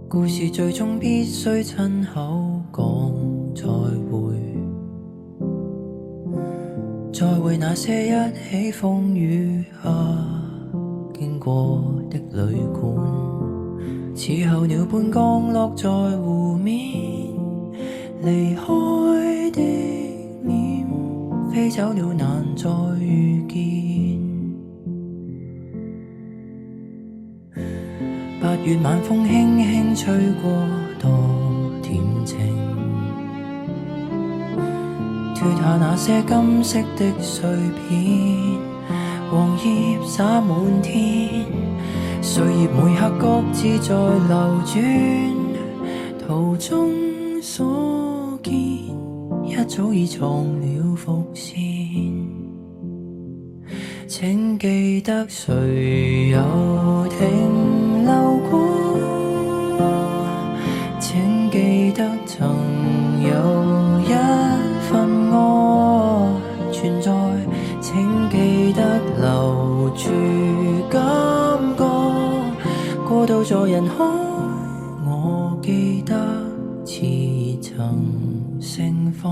故事最終必須親口講再會，再會那些一起風雨下經過的旅館，似候鳥般降落在湖面，離開的臉飛走了難再遇見。8月晚風輕輕吹過，多恬靜，脫下那些金色的碎片，黃葉灑滿天，歲月每刻各自在流轉，途中所見一早已藏了伏線。請記得誰有停留過，請記得曾有一份愛存在，請記得留住感覺，過渡在人海，我記得似曾盛放。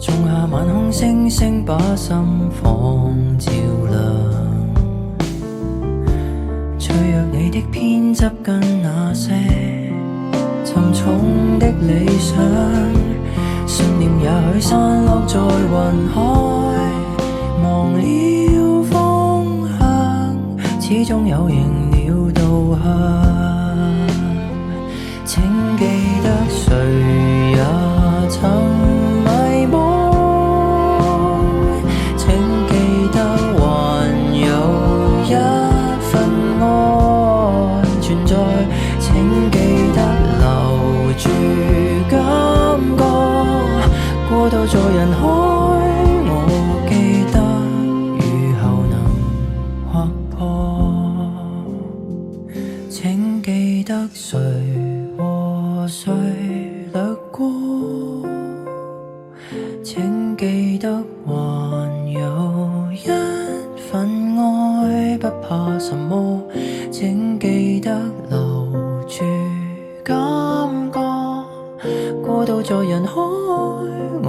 仲夏晚空，星星把心房照亮，脆弱你的偏執跟那些沉重的理想，信念也許散落在雲海，忘了方向，始終有迎了導向。請記得誰也曾迷惘，請記得還有一份愛存在，請記得留住感覺，過渡在人海，我記得雨後能劃破。請記得誰和誰掠過，請記得還有一份愛，不怕什麼，請記得留住感覺，過渡在人海，我